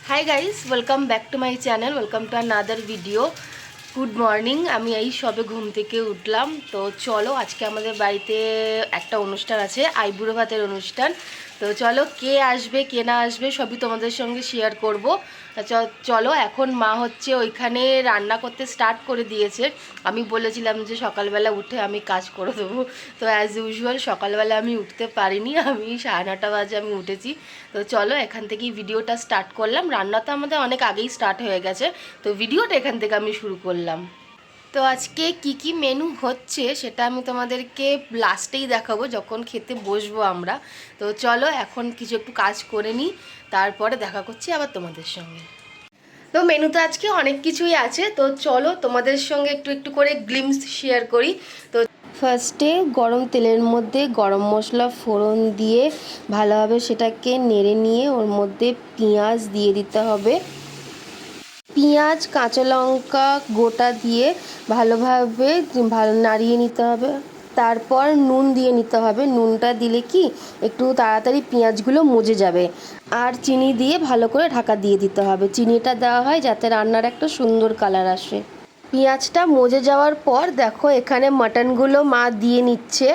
Hi guys, welcome back to my channel. Welcome to another video. Good morning. আমি এই সবে ঘুম থেকে উঠলাম। তো চলো আজকে আমাদের বাড়িতে একটা অনুষ্ঠান আছে, আইবুড়ো ভাতের অনুষ্ঠান। তো চলো কে আসবে কে না আসবে সবই তোমাদের সঙ্গে শেয়ার করব। চলো এখন মা হচ্ছে ওইখানে রান্না করতে স্টার্ট করে দিয়েছে। আমি বলেছিলাম যে সকালবেলা উঠে আমি কাজ করে দেবো, তো অ্যাজ ইউজুয়াল সকালবেলা আমি উঠতে পারিনি, আমি 9:30 বাজে আমি উঠেছি। তো চলো এখান থেকেই ভিডিওটা স্টার্ট করলাম। রান্না তো আমাদের অনেক আগেই স্টার্ট হয়ে গেছে, তো ভিডিওটা এখান থেকে আমি শুরু করলাম। তো আজকে কি কি মেনু হচ্ছে সেটা আমি তোমাদেরকে লাস্টেই দেখাবো, যখন খেতে বসবো আমরা। তো চলো এখন কিছু একটু কাজ করে নিই, তারপরে দেখা করছি আবার তোমাদের সঙ্গে। তো মেনুতে আজকে অনেক কিছুই আছে, তো চলো তোমাদের সঙ্গে একটু একটু করে গ্লিমস শেয়ার করি। তো ফার্স্টে গরম তেলের মধ্যে গরম মশলা ফোড়ন দিয়ে ভালোভাবে সেটাকে নেড়ে নিয়ে ওর মধ্যে পেঁয়াজ দিয়ে দিতে হবে। পেঁয়াজ কাঁচা লঙ্কা গোটা দিয়ে ভালোভাবে নাড়িয়ে নিতে হবে। তারপর নুন দিয়ে নিতে হবে। নুনটা দিলে কি একটু তাড়াতাড়ি পেঁয়াজগুলো মজে যাবে। আর চিনি দিয়ে ভালো করে ঢাকা দিয়ে দিতে হবে। চিনিটা দেওয়া হয় যাতে রান্নার একটা সুন্দর কালার আসে। পেঁয়াজটা মজে যাওয়ার পর দেখো এখানে মাটনগুলো মা দিয়ে নিচ্ছে।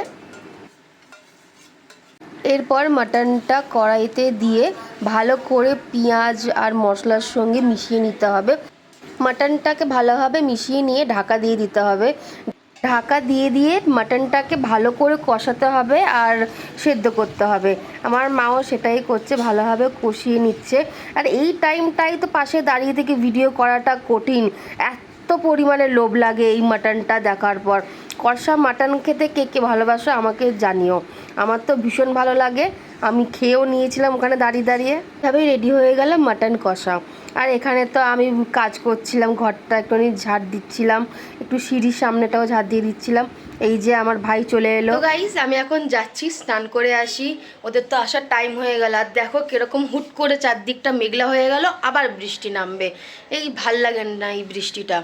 এরপর মাটনটা কড়াইতে দিয়ে ভালো করে পেঁয়াজ আর মশলার সঙ্গে মিশিয়ে নিতে হবে। মাটনটাকে ভালোভাবে মিশিয়ে নিয়ে ঢাকা দিয়ে দিতে হবে। ঢাকা দিয়ে দিয়ে মাটনটাকে ভালো করে কষাতে হবে আর সেদ্ধ করতে হবে। আমার মাও সেটাই করছে, ভালোভাবে কষিয়ে নিচ্ছে। আর এই টাইমটাই তো পাশে দাঁড়িয়ে থেকে ভিডিও করাটা কঠিন, এত পরিমাণে লোভ লাগে এই মাটনটা দেখার পর। কষা মাটন খেতে কে কে ভালোবাসো আমাকে জানিও। আমার তো ভীষণ ভালো লাগে, আমি খেয়েও নিয়েছিলাম ওখানে দাঁড়িয়ে দাঁড়িয়ে। তবেই রেডি হয়ে গেল মাটন কষা। আর এখানে তো আমি কাজ করছিলাম, ঘরটা একটুখানি ঝাড় দিচ্ছিলাম, একটু সিঁড়ির সামনেটাও ঝাড় দিয়ে দিচ্ছিলাম। এই যে আমার ভাই চলে এলো। তো গাইস আমি এখন যাচ্ছি স্নান করে আসি, ওদের তো আসার টাইম হয়ে গেল। আর দেখো কিরকম হুট করে চারদিকটা মেঘলা হয়ে গেল, আবার বৃষ্টি নামবে। এই ভাল লাগে না এই বৃষ্টিটা।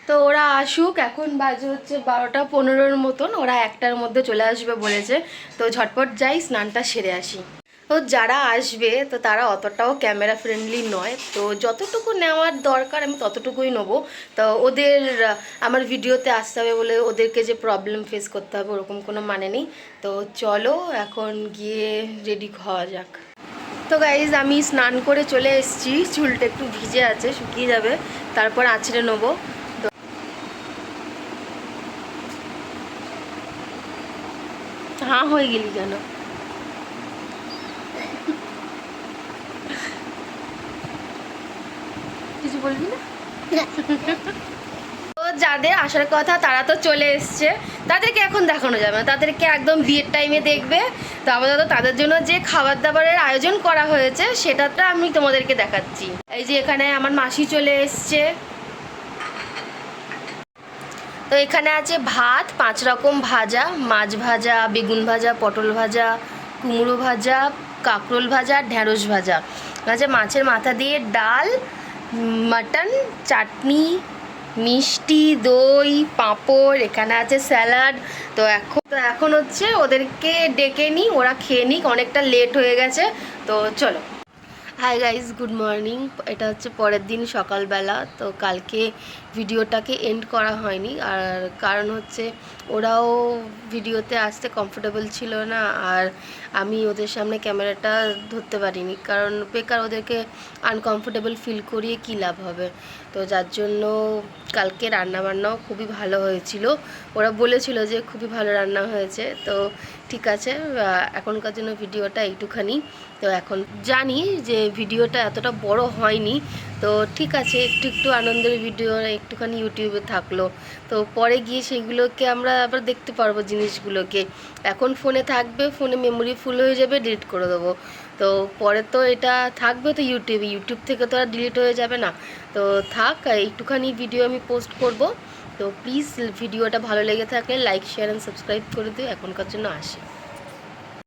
তো ওরা আসুক, এখন বাজে হচ্ছে 12টা 15 মতন, ওরা 1টার মধ্যে চলে আসবে বলেছে। তো ঝটপট যাই স্নানটা সেরে আসি। তো যারা আসবে তো তারা অতটাও ক্যামেরা ফ্রেন্ডলি নয়, তো যতটুকু নেওয়ার দরকার আমি ততটুকুই নেবো। তো ওদের আমার ভিডিওতে আসতে হবে বলে ওদেরকে যে প্রবলেম ফেস করতে হবে ওরকম কোনো মানে নেই। তো চলো এখন গিয়ে রেডি হওয়া যাক। তো গাইজ আমি স্নান করে চলে এসেছি, চুলটা একটু ভিজে আছে, শুকিয়ে যাবে, তারপর আঁচড়ে নেবো। হ্যাঁ হয়ে গেলি কেন? কিছু বলবি না? তো যাদের আসার কথা তারা তো চলে এসছে, তাদেরকে এখন দেখানো যাবে না, তাদেরকে একদম বিয়ের টাইমে দেখবে। তো আপাতত তাদের জন্য যে খাবার দাবারের আয়োজন করা হয়েছে সেটাটা আমি তোমাদেরকে দেখাচ্ছি। এই যে এখানে আমার মাসি চলে এসছে। তো এখানে আছে ভাত, 5 রকম ভাজা, মাছ ভাজা, বেগুন ভাজা, পটল ভাজা, কুমড়ো ভাজা, কাঁকরোল ভাজা, ঢ্যাঁড়স ভাজা আছে, মাছের মাথা দিয়ে ডাল, মাটন, চাটনি, মিষ্টি, দই, পাঁপড়, এখানে আছে স্যালাড। তো এখন হচ্ছে ওদেরকে ডেকে নিই, ওরা খেয়ে নিক, অনেকটা লেট হয়ে গেছে। তো চলো। Hi guys, good morning. এটা হচ্ছে পরের দিন সকালবেলা। তো কালকে ভিডিওটাকে এন্ড করা হয়নি, আর কারণ হচ্ছে ওরাও ভিডিওতে আসতে কমফোর্টেবল ছিল না, আর আমি ওদের সামনে ক্যামেরাটা ধরতে পারিনি, কারণ বেকার ওদেরকে আনকমফোর্টেবল ফিল করিয়ে কী লাভ হবে। তো যার জন্য কালকে রান্নাবান্নাও খুবই ভালো হয়েছিল, ওরা বলেছিল যে খুবই ভালো রান্না হয়েছে। তো ঠিক আছে, এখনকার জন্য ভিডিওটা এইটুখানি। তো এখন জানি যে ভিডিওটা এতটা বড় হয়নি, তো ঠিক আছে, একটু একটু আনন্দের ভিডিও একটুখানি ইউটিউবে থাকলো। তো পরে গিয়ে সেগুলোকে আমরা আবার দেখতে পারবো জিনিসগুলোকে। এখন ফোনে থাকবে, ফোনে মেমোরি ফুল হয়ে যাবে, ডিলিট করে দেবো। তো পরে তো এটা থাকবে তো ইউটিউব থেকে তো আর ডিলিট হয়ে যাবে না। তো থাক, একটুখানি ভিডিও আমি পোস্ট করব। তো প্লিজ ভিডিওটা ভালো লেগে থাকলে লাইক শেয়ার অ্যান্ড সাবস্ক্রাইব করে দিও। এখনকার জন্য আসি।